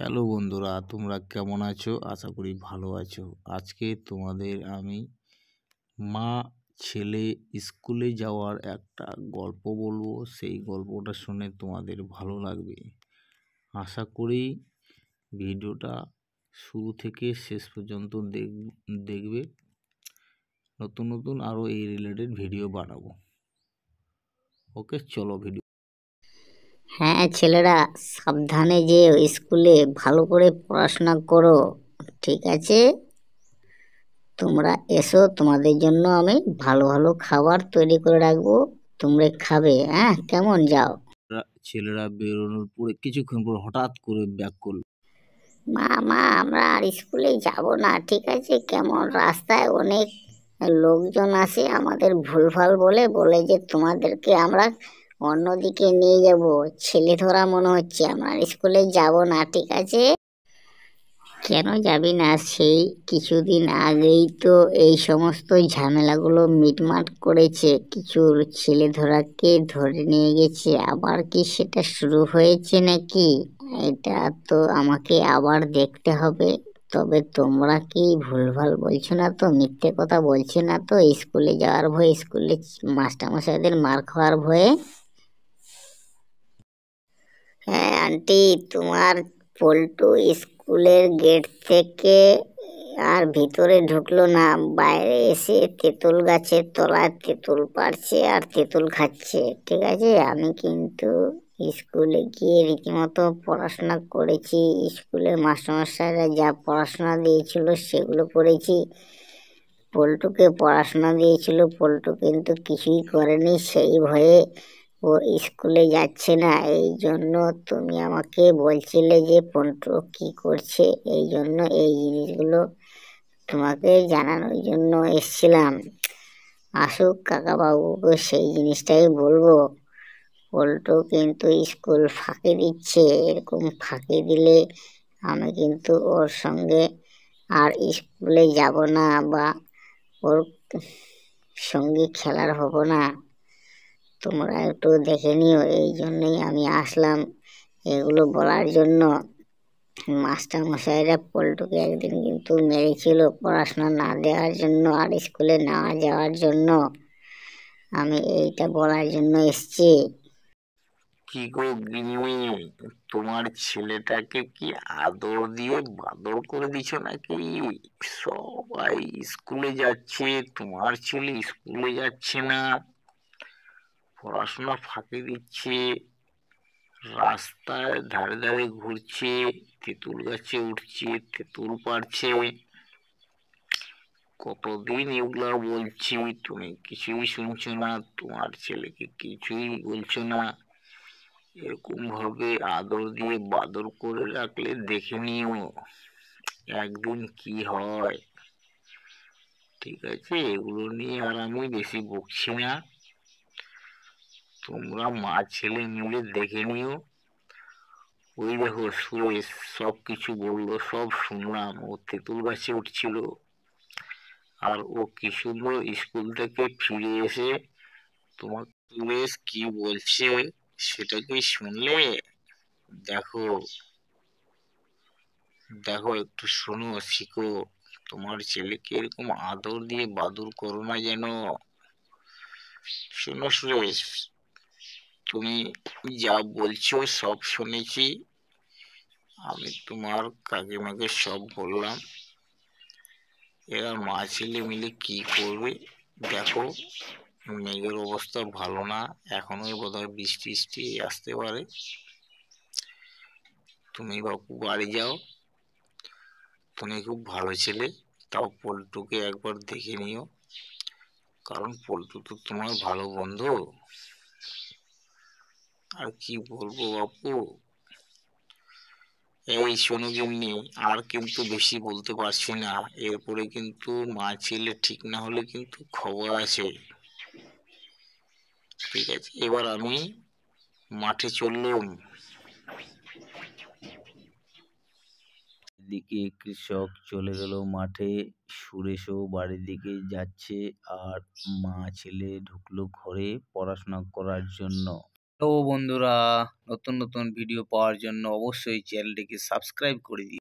Hello বন্ধুরা, তোমরা কেমন আছো? আশা করি ভালো আছো। আজকে তোমাদের আমি মা ছেলে স্কুলে যাওয়ার একটা গল্প বলবো। সেই গল্পটা শুনে তোমাদের ভালো লাগবে। আশা করি ভিডিওটা শুরু থেকে শেষ পর্যন্ত দেখবে। নতুন নতুন আরও এই রিলেটেড ভিডিও বানাবো। ওকে, চলো ভিডিও। হ্যাঁ ছেলেরা, সাবধানে যে স্কুলে ভালো করে পড়াশোনা করো, ঠিক আছে? তোমরা এসো, তোমাদের জন্য আমি ভালো ভালো খাবার তৈরি করে রাখবো, তোমরা খাবে। হ্যাঁ, কেমন? যাও। ছেলেরা বেরোনোর পরে কিছুক্ষণ পর হঠাৎ করে ব্যাক করলো। মা আমরা আর স্কুলে যাব না, ঠিক আছে? কেমন রাস্তায় অনেক লোকজন আসে, আমাদের ভুলভাল বলে বলে যে তোমাদেরকে আমরা অন্যদিকে নিয়ে যাব। ছেলে ধরা মনে হচ্ছে, আমরা স্কুলে যাব না, ঠিক আছে? কেন যাবি না? সেই কিছুদিন আগেই তো এই সমস্ত ঝামেলাগুলো মিটমাট করেছে, কিছু ছেলে ধরাকে ধরে নিয়ে গেছে, আবার কি সেটা শুরু হয়েছে নাকি? এটা তো আমাকে আবার দেখতে হবে। তবে তোমরা কি ভুলভাল বলছো না তো? মিথ্যে কথা বলছো না তো? স্কুলে যাওয়ার ভয়ে, স্কুলে মাস্টারমশাইদের মার খাওয়ার ভয়ে? হ্যাঁ আন্টি, তোমার পল্টু স্কুলের গেট থেকে আর ভিতরে ঢুকলো না, বাইরে এসে তেঁতুল গাছের তলায় তেঁতুল পাড়ছে আর তেঁতুল খাচ্ছে, ঠিক আছে? আমি কিন্তু স্কুলে গিয়ে রীতিমতো পড়াশোনা করেছি। স্কুলের মাস্টারমশাইরা যা পড়াশোনা দিয়েছিল সেগুলো করেছি। পল্টুকে পড়াশোনা দিয়েছিল, পল্টু কিন্তু কিছুই করেনি, সেই ভয়ে ও স্কুলে যাচ্ছে না। এই জন্য তুমি আমাকে বলছিলে যে পল্টু কি করছে, এই জন্য এই জিনিসগুলো তোমাকে জানানোর জন্য এসছিলাম। আসুক কাকাবাবুকে সেই জিনিসটাই বলবো। পল্টু কিন্তু স্কুল ফাঁকি দিচ্ছে, এরকম ফাঁকি দিলে আমি কিন্তু ওর সঙ্গে আর স্কুলে যাব না, বা ওর সঙ্গে খেলার হব না। তোমরা একটু দেখে নিও, এই জন্যই আমি আসলাম এগুলো বলার জন্য। মাস্টার মশাইরা পল্টুকে একদিন কিন্তু মেরেছিল পড়াশোনা না দেওয়ার জন্য আর স্কুলে না যাওয়ার জন্য। আমি এইটা বলার জন্য এসেছি। কি গো গিন্নি, তোমার ছেলেটাকে কি আদর দিয়ে বাদর করে দিছো নাকি? সবাই স্কুলে যাচ্ছে, তোমার ছেলে স্কুলে যাচ্ছে না, পড়াশোনা ফাঁকি দিচ্ছে, রাস্তায় ধারে ধারে ঘুরছে, তেঁতুল গাছে উঠছে, তেঁতুল পাড়ছে। কতদিন এগুলা বলছি, তুমি কিছুই শুনছো না, তোমার ছেলেকে কিছুই বলছো না। এরকম ভাবে আদর দিয়ে বাদর করে রাখলে দেখে নিও একদিন কি হয়। ঠিক আছে, এগুলো নিয়ে আর আমি বেশি বকছি না। তোমরা মা ছেলে মিলে দেখে নিও। ওই দেখো সুরেশ সব কিছু বললো, সব শুনলাম। ও তেঁতুল গাছে উঠছিল, আর ও কি সুন্দর স্কুল থেকে ফিরে এসে তোমার সুরেশ কি বলছে সেটা কি শুনলে? দেখো দেখো, একটু শোনো, শিখো। তোমার ছেলেকে এরকম আদর দিয়ে বাদর করো না যেন। শোনো সুরেশ, তুমি যা বলছো সব শুনেছি, আমি তোমার কাকিমাকে সব বললাম। এরা মা ছেলে মিলে কি করবে দেখো। মেঘের অবস্থা ভালো না, এখনো বোধহয় বৃষ্টি টিষ্টি আসতে পারে। তুমি বাপু বাড়ি যাও, তুমি খুব ভালো ছেলে, তাও পল্টুকে একবার দেখে নিও, কারণ পল্টু তো তোমার ভালো বন্ধু। আর কি বলবো বাপু। এই শোনো গিন্নি, আর কিন্তু বেশি বলতে পারছি না, এরপরে কিন্তু মা ছেলে ঠিক না হলে কিন্তু খবর আছে। ঠিক আছে, এবার আমি মাঠে চললুম। দিকে কৃষক চলে গেল মাঠে, সুরেশও বাড়ির দিকে যাচ্ছে, আর মা ছেলে ঢুকলো ঘরে পড়াশোনা করার জন্য। তো বন্ধুরা, নতুন নতুন ভিডিও পাওয়ার জন্য অবশ্যই চ্যানেলটিকে সাবস্ক্রাইব করে দিন।